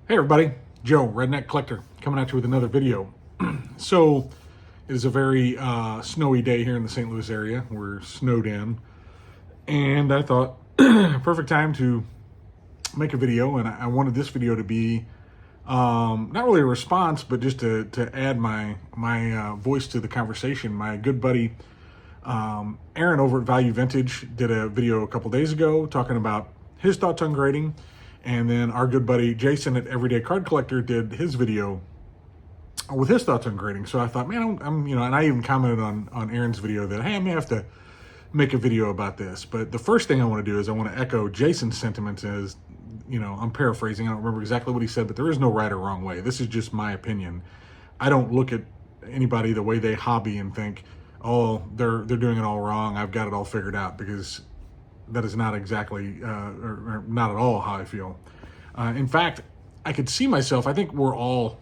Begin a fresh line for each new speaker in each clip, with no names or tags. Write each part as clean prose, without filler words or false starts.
Hey everybody, Joe, Redneck Collector, coming at you with another video. So, it is a very snowy day here in the St. Louis area. We're snowed in, and I thought, perfect time to make a video, and I wanted this video to be not really a response, but just to add my voice to the conversation. My good buddy Aaron over at Value Vintage did a video a couple days ago talking about his thoughts on grading. And then our good buddy Jason at Everyday Card Collector did his video with his thoughts on grading. So I thought, man, and I even commented on Aaron's video that, hey, I may have to make a video about this. But the first thing I want to do is I want to echo Jason's sentiments as, I'm paraphrasing. I don't remember exactly what he said, but there is no right or wrong way. This is just my opinion. I don't look at anybody the way they hobby and think, oh, they're doing it all wrong. I've got it all figured out, because that is not exactly, or not at all how I feel. In fact, I could see myself, I think we're all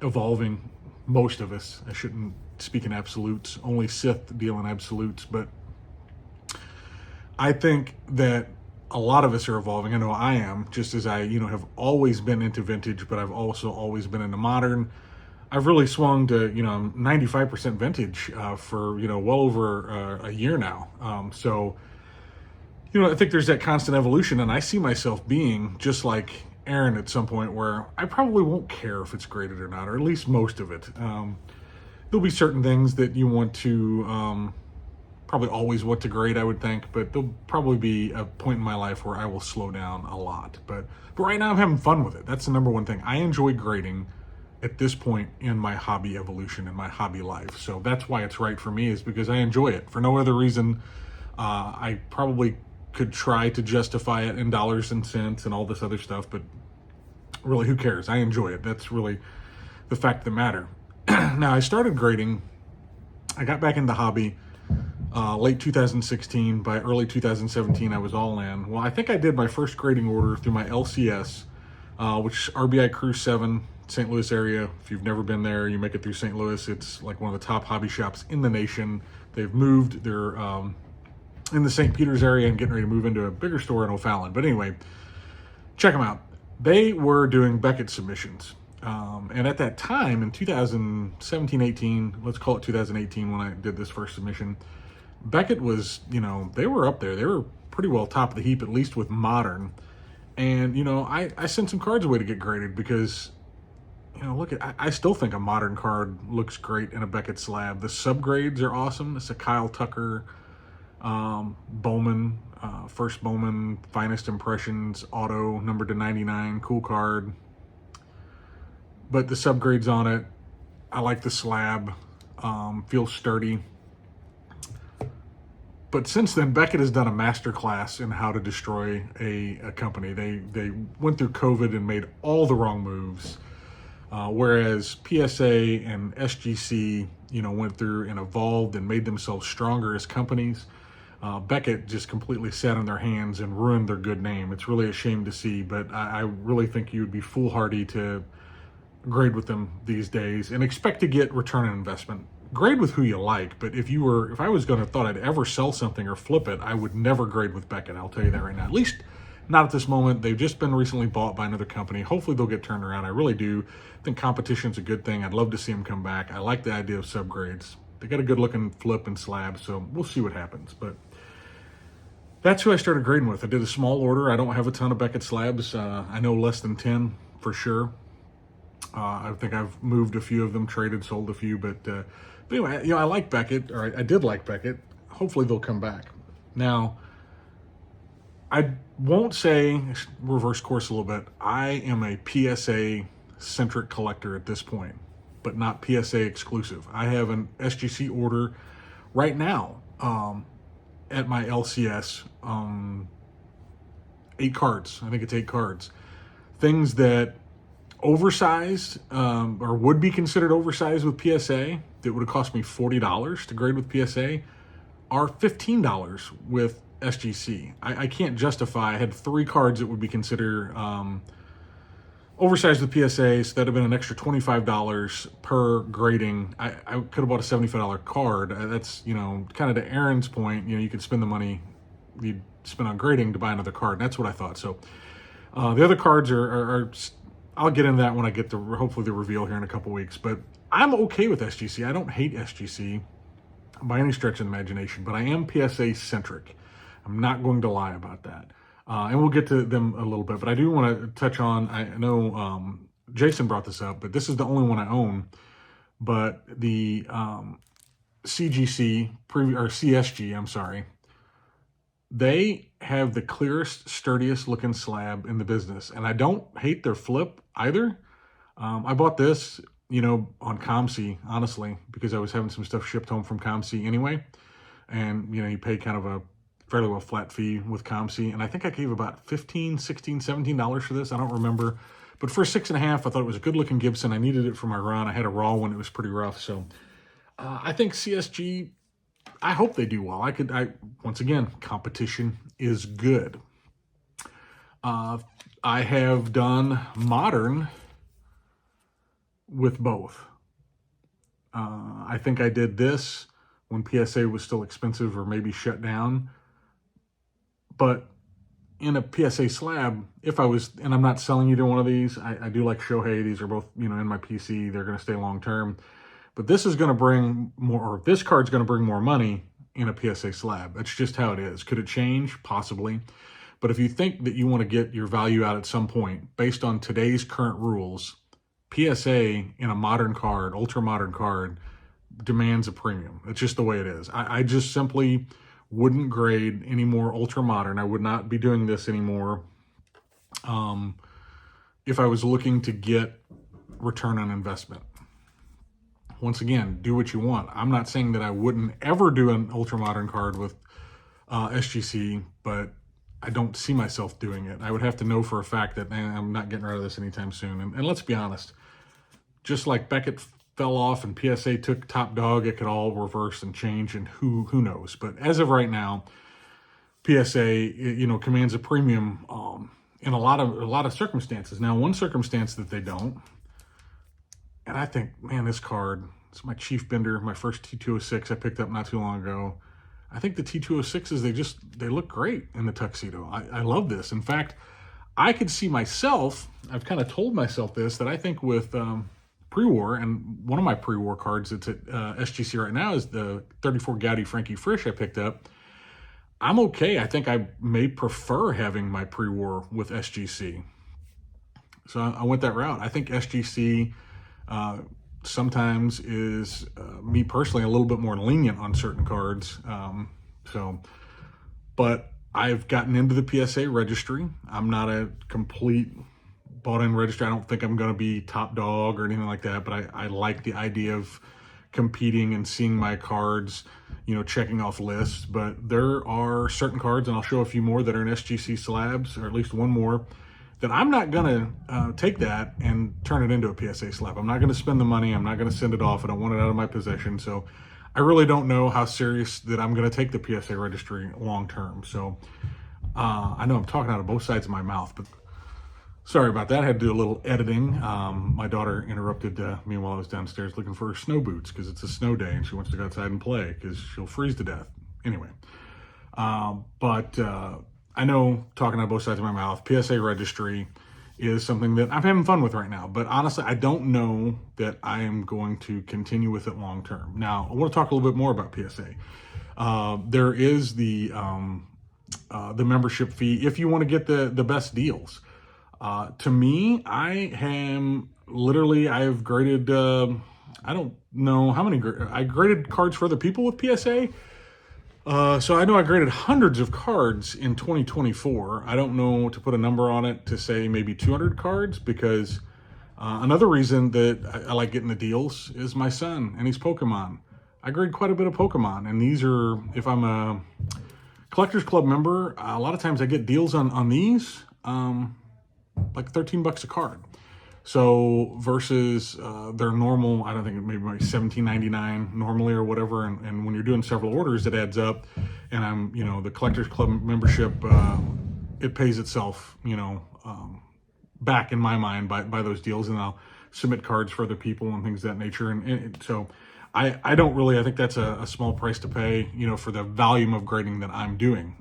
evolving, most of us. I shouldn't speak in absolutes, only Sith deal in absolutes, but I think that a lot of us are evolving. I know I am, just as I, have always been into vintage, but I've also always been into modern. I've really swung to, 95% vintage for, well over a year now. So, I think there's that constant evolution, and I see myself being just like Aaron at some point where I probably won't care if it's graded or not, or at least most of it. There'll be certain things that you want to, probably always want to grade, I would think, but there'll probably be a point in my life where I will slow down a lot. But right now I'm having fun with it. That's the number one thing. I enjoy grading at this point in my hobby evolution, in my hobby life. So that's why it's right for me, is because I enjoy it. For no other reason, I probably could try to justify it in dollars and cents and all this other stuff, but really, who cares? I enjoy it. That's really the fact of the matter. Now, I started grading. I got back into hobby late 2016. By early 2017, I was all in. Well, I think I did my first grading order through my LCS, which RBI Cruise 7, St. Louis area. If you've never been there, you make it through St. Louis. It's like one of the top hobby shops in the nation. They've moved. They're in the St. Peters area and getting ready to move into a bigger store in O'Fallon. But anyway, check them out. They were doing Beckett submissions. And at that time, in 2017-18, let's call it 2018 when I did this first submission, Beckett was, they were up there. They were pretty well top of the heap, at least with modern. And, I sent some cards away to get graded because, I still think a modern card looks great in a Beckett slab. The subgrades are awesome. It's a Kyle Tucker Bowman, first Bowman, Finest Impressions, auto, numbered to 99, cool card. But the subgrades on it, I like the slab, feels sturdy. But since then, Beckett has done a masterclass in how to destroy a company. They went through COVID and made all the wrong moves, whereas PSA and SGC, went through and evolved and made themselves stronger as companies. Beckett just completely sat on their hands and ruined their good name. It's really a shame to see, but I really think you would be foolhardy to grade with them these days and expect to get return on investment. Grade with who you like, but if I was going to thought I'd ever sell something or flip it, I would never grade with Beckett. I'll tell you that right now. At least not at this moment. They've just been recently bought by another company. Hopefully they'll get turned around. I really do think competition's a good thing. I'd love to see them come back. I like the idea of subgrades. They got a good looking flip and slab, so we'll see what happens. But that's who I started grading with. I did a small order. I don't have a ton of Beckett slabs. I know less than 10 for sure. I think I've moved a few of them, traded, sold a few. But anyway, I like Beckett, or I did like Beckett. Hopefully they'll come back. Now, I won't say, reverse course a little bit, I am a PSA-centric collector at this point, but not PSA exclusive. I have an SGC order right now at my LCS, 8 cards. I think it's 8 cards. Things that oversized or would be considered oversized with PSA that would have cost me $40 to grade with PSA are $15 with SGC. I can't justify. I had 3 cards that would be considered oversized with PSA, so that'd have been an extra $25 per grading. I could have bought a $75 card. That's, kind of to Aaron's point, you could spend the money you'd spend on grading to buy another card. And that's what I thought. So the other cards are I'll get into that when I get to hopefully the reveal here in a couple weeks. But I'm okay with SGC. I don't hate SGC by any stretch of the imagination, but I am PSA centric. I'm not going to lie about that. And we'll get to them a little bit, but I do want to touch on, I know Jason brought this up, but this is the only one I own, but the CGC, or CSG, I'm sorry, they have the clearest, sturdiest looking slab in the business. And I don't hate their flip either. I bought this, on ComC, honestly, because I was having some stuff shipped home from ComC anyway. And, you pay kind of a fairly well flat fee with ComC. And I think I gave about $15, $16, $17 for this. I don't remember. But for $6.5, I thought it was a good looking Gibson. I needed it for my run. I had a raw one. It was pretty rough. So I think CSG, I hope they do well. Once again, competition is good. I have done modern with both. I think I did this when PSA was still expensive or maybe shut down. But in a PSA slab, if I was, and I'm not selling either one of these, I do like Shohei. These are both, in my PC. They're going to stay long term. But this is going to bring more, or this card's going to bring more money in a PSA slab. That's just how it is. Could it change? Possibly. But if you think that you want to get your value out at some point, based on today's current rules, PSA in a modern card, ultra modern card, demands a premium. It's just the way it is. I just simply wouldn't grade any more ultra modern. I would not be doing this anymore if I was looking to get return on investment. Once again, do what you want. I'm not saying that I wouldn't ever do an ultra modern card with SGC, but I don't see myself doing it. I would have to know for a fact that I'm not getting rid of this anytime soon. And let's be honest, just like Beckett fell off and PSA took top dog, it could all reverse and change, and who knows. But as of right now, PSA, commands a premium in a lot of circumstances. Now, one circumstance that they don't, and I think, man, this card, it's my Chief Bender, my first T206 I picked up not too long ago. I think the T206s, they look great in the tuxedo. I love this. In fact, I could see myself, I've kind of told myself this, that I think with pre-war, and one of my pre-war cards that's at SGC right now is the 34 Gaudi Frankie Frisch I picked up. I'm okay. I think I may prefer having my pre-war with SGC. So I went that route. I think SGC sometimes is, me personally, a little bit more lenient on certain cards. But I've gotten into the PSA registry. I'm not a complete bought-in registry. I don't think I'm going to be top dog or anything like that, but I like the idea of competing and seeing my cards, checking off lists. But there are certain cards, and I'll show a few more that are in SGC slabs, or at least one more, that I'm not going to take that and turn it into a PSA slab. I'm not going to spend the money. I'm not going to send it off. I don't want it out of my possession. So I really don't know how serious that I'm going to take the PSA registry long term. So I know I'm talking out of both sides of my mouth, but sorry about that. I had to do a little editing. My daughter interrupted me while I was downstairs looking for her snow boots because it's a snow day and she wants to go outside and play because she'll freeze to death. Anyway, I know, talking out of both sides of my mouth, PSA registry is something that I'm having fun with right now. But honestly, I don't know that I am going to continue with it long term. Now, I want to talk a little bit more about PSA. There is the membership fee if you want to get the best deals. To me, I've graded, I don't know how many, I graded cards for other people with PSA. So I know I graded hundreds of cards in 2024. I don't know to put a number on it to say maybe 200 cards because another reason that I like getting the deals is my son and he's Pokemon. I grade quite a bit of Pokemon, and these are, if I'm a Collectors Club member, a lot of times I get deals on these, like $13 a card. So versus their normal, I don't think maybe like $17.99 normally or whatever. And when you're doing several orders, it adds up. And I'm, the Collectors Club membership, it pays itself, back in my mind by those deals. And I'll submit cards for other people and things of that nature. And so I don't really, I think that's a small price to pay, for the volume of grading that I'm doing.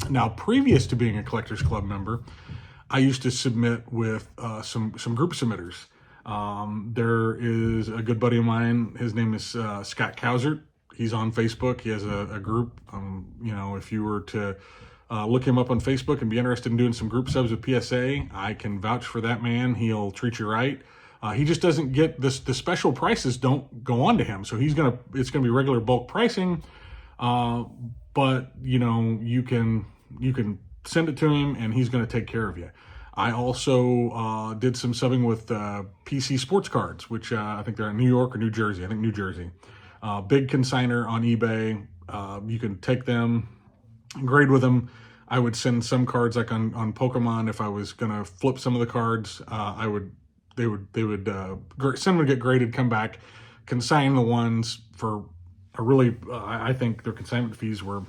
Now, previous to being a Collectors Club member, I used to submit with some group submitters. There is a good buddy of mine. His name is Scott Cowsert. He's on Facebook. He has a group. If you were to look him up on Facebook and be interested in doing some group subs with PSA, I can vouch for that man. He'll treat you right. He just doesn't get this. The special prices don't go on to him, so it's gonna be regular bulk pricing. But you can send it to him, and he's gonna take care of you. I also did some subbing with PC Sports Cards, which I think they're in New York or New Jersey. I think New Jersey. Big consigner on eBay. You can take them, grade with them. I would send some cards like on Pokemon. If I was gonna flip some of the cards, they would send them to get graded, come back, consign the ones for a really. I think their consignment fees were,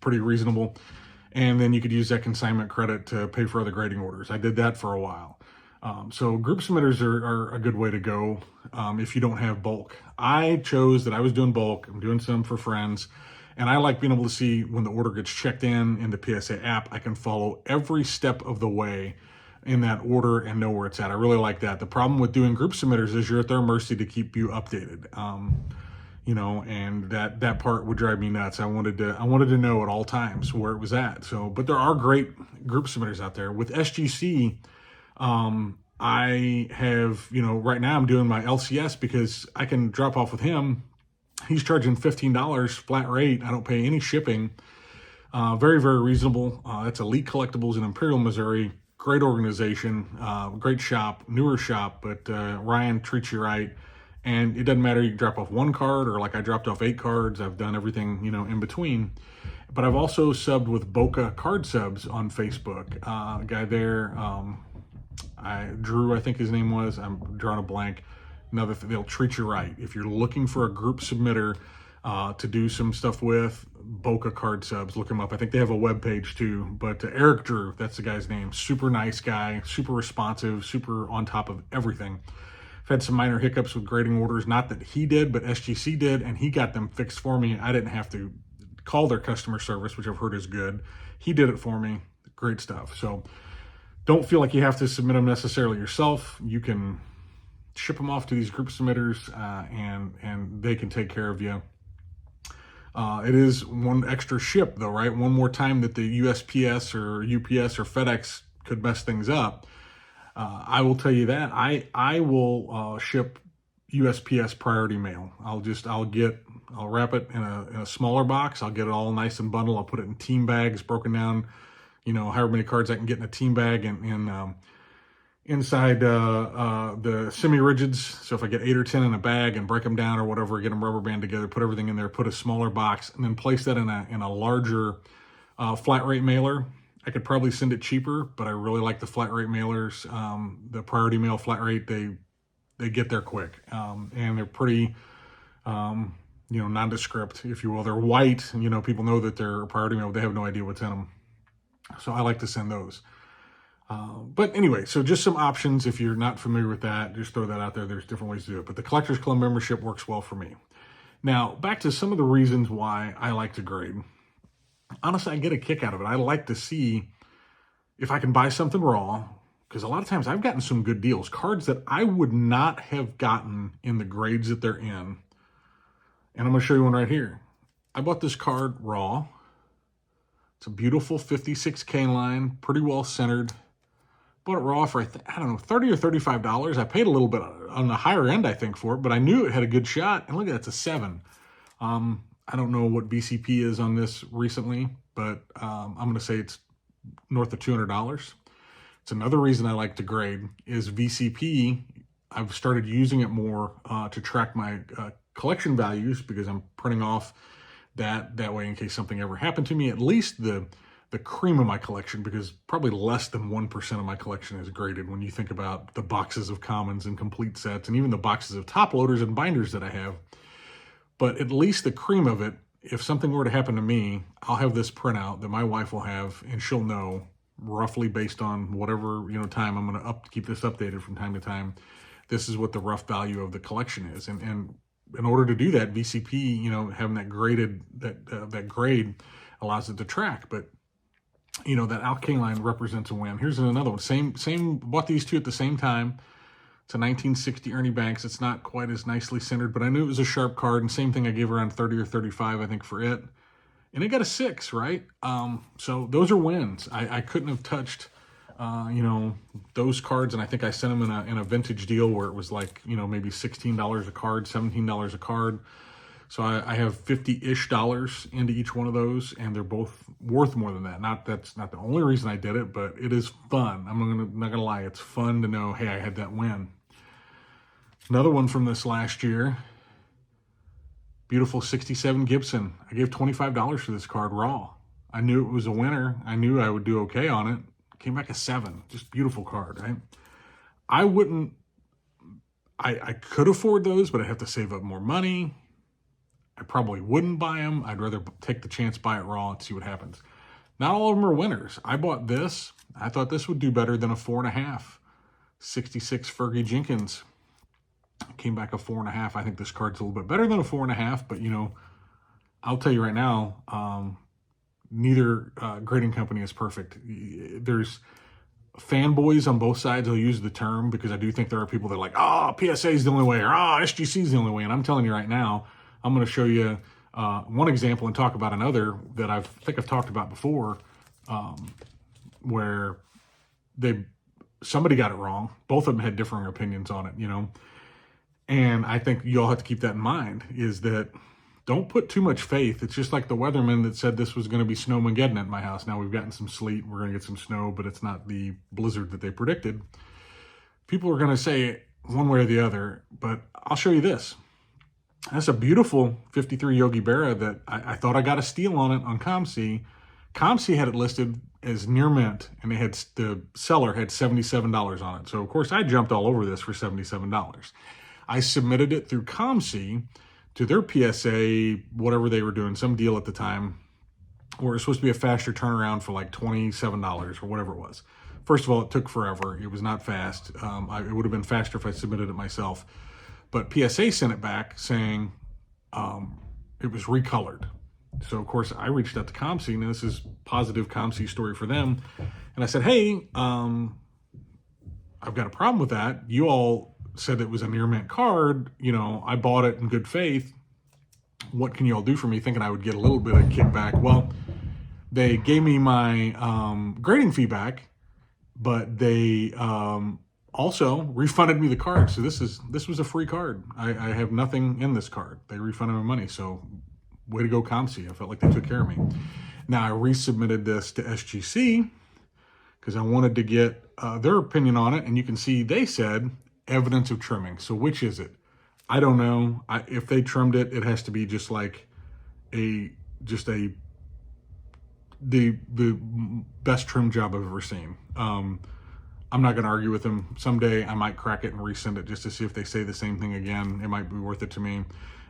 pretty reasonable, and then you could use that consignment credit to pay for other grading orders. I did that for a while. So group submitters are a good way to go if you don't have bulk. I chose that I was doing bulk. I'm doing some for friends. And I like being able to see when the order gets checked in the PSA app. I can follow every step of the way in that order and know where it's at. I really like that. The problem with doing group submitters is you're at their mercy to keep you updated. And that part would drive me nuts. I wanted to know at all times where it was at. But there are great group submitters out there. With SGC, I have, right now I'm doing my LCS because I can drop off with him. He's charging $15 flat rate. I don't pay any shipping. Very, very reasonable. That's Elite Collectibles in Imperial, Missouri. Great organization, great shop, newer shop, but Ryan treats you right. And it doesn't matter, you can drop off one card or like I dropped off 8 cards. I've done everything, in between. But I've also subbed with Boca Card Subs on Facebook. A guy there, Drew, I think his name was. I'm drawing a blank. Another thing, they'll treat you right. If you're looking for a group submitter to do some stuff with, Boca Card Subs, look him up. I think they have a web page too. But Eric Drew, that's the guy's name. Super nice guy, super responsive, super on top of everything. I've had some minor hiccups with grading orders, not that he did, but SGC did, and he got them fixed for me. I didn't have to call their customer service, which I've heard is good. He did it for me. Great stuff. So don't feel like you have to submit them necessarily yourself. You can ship them off to these group submitters, and they can take care of you. It is one extra ship though, right? One more time that the USPS or UPS or FedEx could mess things up. I will tell you that I will ship USPS priority mail. I'll wrap it in a smaller box. I'll get it all nice and bundled. I'll put it in team bags, broken down, however many cards I can get in a team bag and inside the semi-rigids. So if I get 8 or 10 in a bag and break them down or whatever, get them rubber band together, put everything in there, put a smaller box, and then place that in a larger flat rate mailer. I could probably send it cheaper, but I really like the flat rate mailers. The priority mail flat rate, they get there quick, and they're pretty, nondescript, if you will. They're white, people know that they're priority mail. They have no idea what's in them. So I like to send those. But anyway, so just some options. If you're not familiar with that, just throw that out there. There's different ways to do it. But the Collectors Club membership works well for me. Now, back to some of the reasons why I like to grade. Honestly, I get a kick out of it. I like to see if I can buy something raw, because a lot of times I've gotten some good deals. Cards that I would not have gotten in the grades that they're in. And I'm going to show you one right here. I bought this card raw. It's a beautiful 56K line, pretty well centered. Bought it raw for, $30 or $35. I paid a little bit on the higher end, I think, for it, but I knew it had a good shot. And look at that, it's a 7. I don't know what BCP is on this recently, but I'm going to say it's north of $200. It's another reason I like to grade is VCP. I've started using it more to track my collection values because I'm printing off that way in case something ever happened to me. At least the cream of my collection, because probably less than 1% of my collection is graded when you think about the boxes of commons and complete sets and even the boxes of top loaders and binders that I have. But at least the cream of it, if something were to happen to me, I'll have this printout that my wife will have, and she'll know roughly based on whatever time I'm going to keep this updated from time to time. This is what the rough value of the collection is, and in order to do that, VCP, having that graded that grade allows it to track. But You know, that alkaline represents a win. Here's another one. Same. Bought these two at the same time. It's a 1960 Ernie Banks. It's not quite as nicely centered, but I knew it was a sharp card. And same thing, I gave around 30 or 35, I think, for it. And it got a 6, right? So those are wins. I couldn't have touched, you know, those cards. And I think I sent them in a vintage deal where it was like, you know, maybe $16 a card, $17 a card. So I have $50-ish into each one of those, and they're both worth more than that. That's not the only reason I did it, but it is fun. Not gonna lie, it's fun to know, hey, I had that win. Another one from this last year, beautiful 67 Gibson. I gave $25 for this card raw. I knew it was a winner. I knew I would do okay on it. Came back a 7. Just beautiful card, right? I could afford those, but I'd have to save up more money. I probably wouldn't buy them. I'd rather take the chance, buy it raw, and see what happens. Not all of them are winners. I bought this. I thought this would do better than a 4.5. 66 Fergie Jenkins. Came back a 4.5. I think this card's a little bit better than a 4.5, but, you know, I'll tell you right now, neither grading company is perfect. There's fanboys on both sides will use the term, because I do think there are people that are like, oh, PSA is the only way, or oh, SGC is the only way. And I'm telling you right now, I'm going to show you one example and talk about another that I think I've talked about before, where somebody got it wrong. Both of them had differing opinions on it, you know. And I think you all have to keep that in mind, is that don't put too much faith. It's just like the weatherman that said this was going to be snowmageddon at my house. Now we've gotten some sleet. We're going to get some snow, but it's not the blizzard that they predicted. People are going to say one way or the other, but I'll show you this. That's a beautiful 53 Yogi Berra that I thought I got a steal on it on ComC. ComC had it listed as near mint, and the seller had $77 on it. So, of course, I jumped all over this for $77. I submitted it through ComC to their PSA, whatever they were doing, some deal at the time, where it was supposed to be a faster turnaround for like $27 or whatever it was. First of all, it took forever. It was not fast. It would have been faster if I submitted it myself. But PSA sent it back saying it was recolored. So, of course, I reached out to ComC, and this is positive ComC story for them. And I said, hey, I've got a problem with that. You all said it was a near mint card. You know, I bought it in good faith. What can you all do for me? Thinking I would get a little bit of kickback. Well, they gave me my grading feedback, but they also refunded me the card. So this was a free card. I have nothing in this card. They refunded my money. So way to go, ComC. I felt like they took care of me. Now I resubmitted this to SGC because I wanted to get their opinion on it. And you can see they said evidence of trimming. So which is it? I don't know. If they trimmed it, it has to be just like the best trim job I've ever seen. I'm not going to argue with them. Someday I might crack it and resend it just to see if they say the same thing again. It might be worth it to me.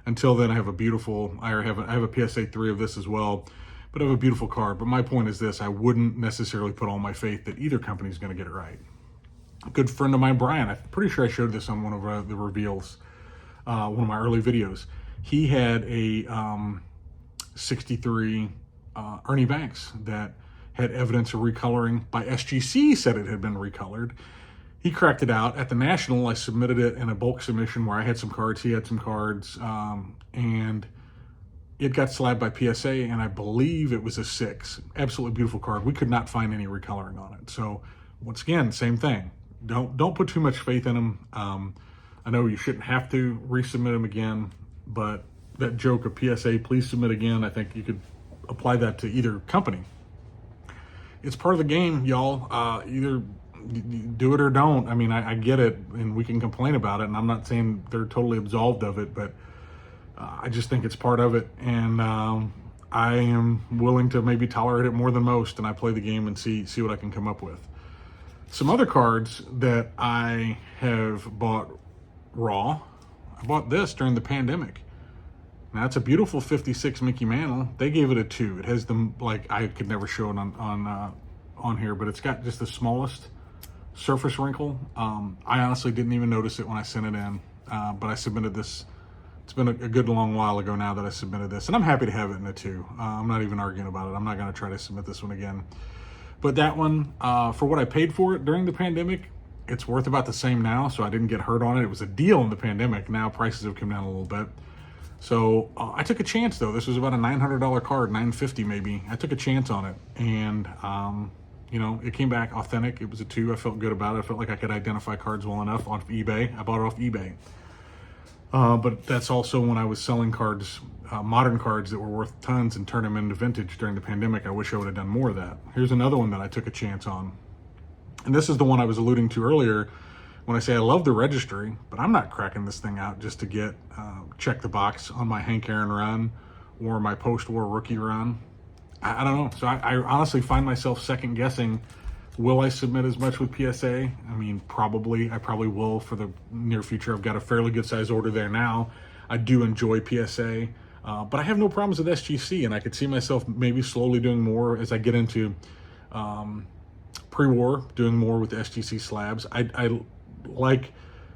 Until then, I have a PSA 3 of this as well, but I have a beautiful card. But my point is this: I wouldn't necessarily put all my faith that either company is going to get it right. A good friend of mine, Brian, I'm pretty sure I showed this on one of the reveals, one of my early videos. He had a 63 Ernie Banks that had evidence of recoloring by SGC, said it had been recolored. He cracked it out. At the National, I submitted it in a bulk submission where I had some cards, he had some cards, and it got slabbed by PSA, and I believe it was a 6. Absolutely beautiful card. We could not find any recoloring on it. So once again, same thing. Don't put too much faith in them. I know you shouldn't have to resubmit them again, but that joke of PSA, please submit again, I think you could apply that to either company. It's part of the game, y'all. Either do it or don't. I mean, I get it, and we can complain about it, and I'm not saying they're totally absolved of it, but I just think it's part of it, and I am willing to maybe tolerate it more than most, and I play the game and see what I can come up with. Some other cards that I have bought raw. I bought this during the pandemic. Now, it's a beautiful 56 Mickey Mantle. They gave it a 2. It has them, like, I could never show it on here, but it's got just the smallest surface wrinkle. I honestly didn't even notice it when I sent it in, but I submitted this. It's been a good long while ago now that I submitted this, and I'm happy to have it in a 2. I'm not even arguing about it. I'm not going to try to submit this one again. But that one, for what I paid for it during the pandemic, it's worth about the same now. So I didn't get hurt on it. It was a deal in the pandemic. Now prices have come down a little bit. So I took a chance though. This was about a $900 card, $950 maybe. I took a chance on it, and you know, it came back authentic. It was a 2. I felt good about it. I felt like I could identify cards well enough off eBay. I bought it off eBay. But that's also when I was selling cards, modern cards that were worth tons, and turn them into vintage during the pandemic. I wish I would have done more of that. Here's another one that I took a chance on. And this is the one I was alluding to earlier when I say I love the registry, but I'm not cracking this thing out just to get check the box on my Hank Aaron run or my post-war rookie run. I don't know. So I honestly find myself second guessing, will I submit as much with PSA? I mean, probably. I probably will for the near future. I've got a fairly good size order there now. I do enjoy PSA, but I have no problems with SGC, and I could see myself maybe slowly doing more as I get into pre-war, doing more with the SGC slabs. I like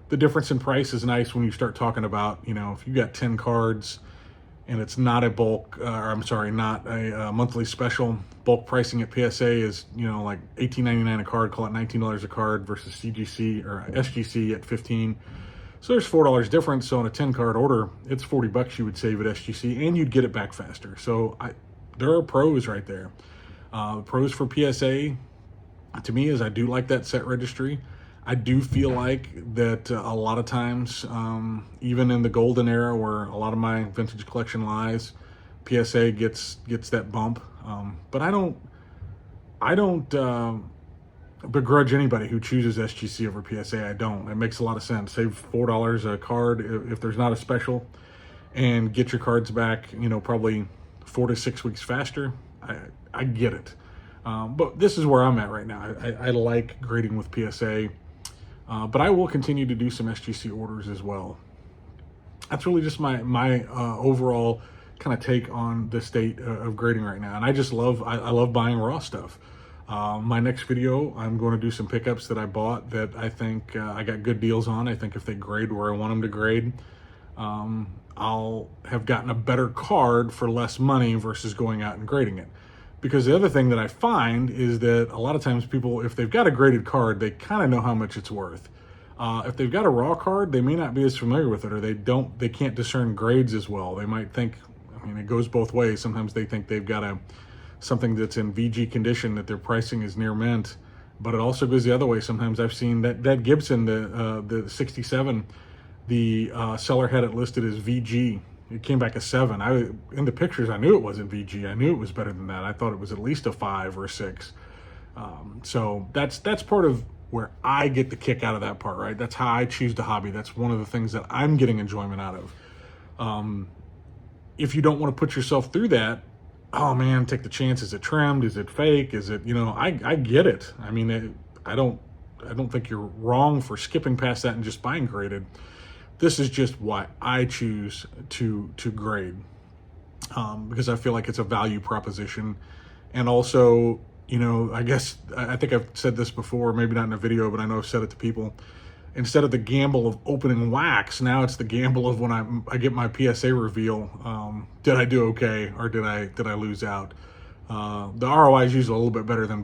the difference in price is nice when you start talking about, you know, if you got 10 cards and it's not a bulk, not a monthly special. Bulk pricing at PSA is, you know, like $18.99 a card, call it $19 a card, versus CGC or SGC at $15. So there's $4 difference. So on a 10 card order, it's $40 you would save at SGC, and you'd get it back faster. So there are pros right there. Pros for PSA to me is I do like that set registry. I do feel like that a lot of times, even in the golden era where a lot of my vintage collection lies, PSA gets that bump. But I don't begrudge anybody who chooses SGC over PSA. I don't. It makes a lot of sense. Save $4 a card if there's not a special, and get your cards back, you know, probably 4 to 6 weeks faster. I get it. But this is where I'm at right now. I like grading with PSA. But I will continue to do some SGC orders as well. That's really just my overall kind of take on the state of grading right now. And I just love, I love buying raw stuff. My next video, I'm going to do some pickups that I bought that I think I got good deals on. I think if they grade where I want them to grade, I'll have gotten a better card for less money versus going out and grading it. Because the other thing that I find is that a lot of times people, if they've got a graded card, they kind of know how much it's worth. If they've got a raw card, they may not be as familiar with it, or they can't discern grades as well. They might think, I mean, it goes both ways. Sometimes they think they've got something that's in VG condition, that their pricing is near mint, but it also goes the other way. Sometimes I've seen that Gibson, the 67, the seller had it listed as VG. It came back a 7. In the pictures, I knew it wasn't VG. I knew it was better than that. I thought it was at least a 5 or a 6. So that's part of where I get the kick out of that part, right? That's how I choose to hobby. That's one of the things that I'm getting enjoyment out of. If you don't want to put yourself through that, oh man, take the chance. Is it trimmed? Is it fake? Is it, you know, I get it. I mean, I don't think you're wrong for skipping past that and just buying graded. This is just why I choose to grade, because I feel like it's a value proposition. And also, you know, I think I've said this before, maybe not in a video, but I know I've said it to people. Instead of the gamble of opening wax, now it's the gamble of when I get my PSA reveal. Did I do okay, or did I lose out? The ROI is usually a little bit better than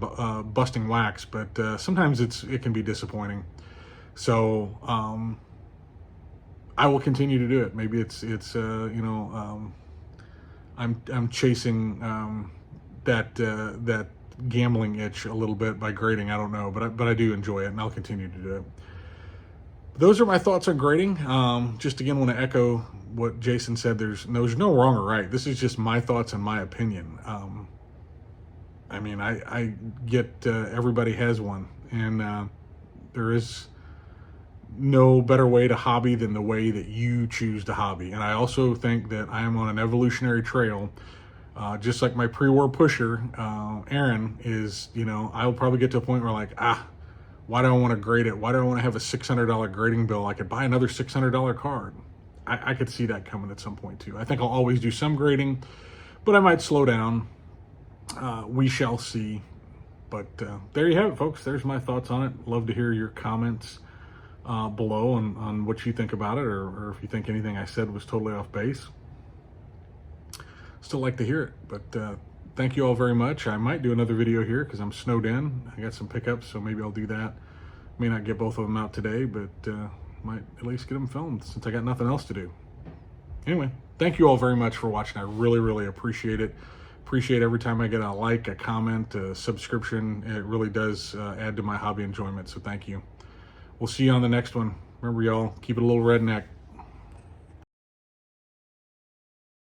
busting wax, but sometimes it can be disappointing. So I will continue to do it. Maybe it's I'm chasing that gambling itch a little bit by grading. I don't know, but I do enjoy it, and I'll continue to do it. Those are my thoughts on grading. Just again, want to echo what Jason said. There's no wrong or right. This is just my thoughts and my opinion. I mean, I get everybody has one, and there is no better way to hobby than the way that you choose to hobby. And I also think that I am on an evolutionary trail, just like my pre-war pusher, Aaron, is, you know, I'll probably get to a point where like, why do I want to grade it? Why do I want to have a $600 grading bill? I could buy another $600 card. I could see that coming at some point too. I think I'll always do some grading, but I might slow down. We shall see. But there you have it, folks. There's my thoughts on it. Love to hear your comments below on what you think about it, or if you think anything I said was totally off base. Still like to hear it. But thank you all very much. I might do another video here because I'm snowed in. I got some pickups, so maybe I'll do that. May not get both of them out today, but might at least get them filmed since I got nothing else to do. Anyway, thank you all very much for watching. I really, really appreciate it. Appreciate every time I get a like, a comment, a subscription. It really does add to my hobby enjoyment, so thank you. We'll see you on the next one. Remember, y'all, keep it a little redneck.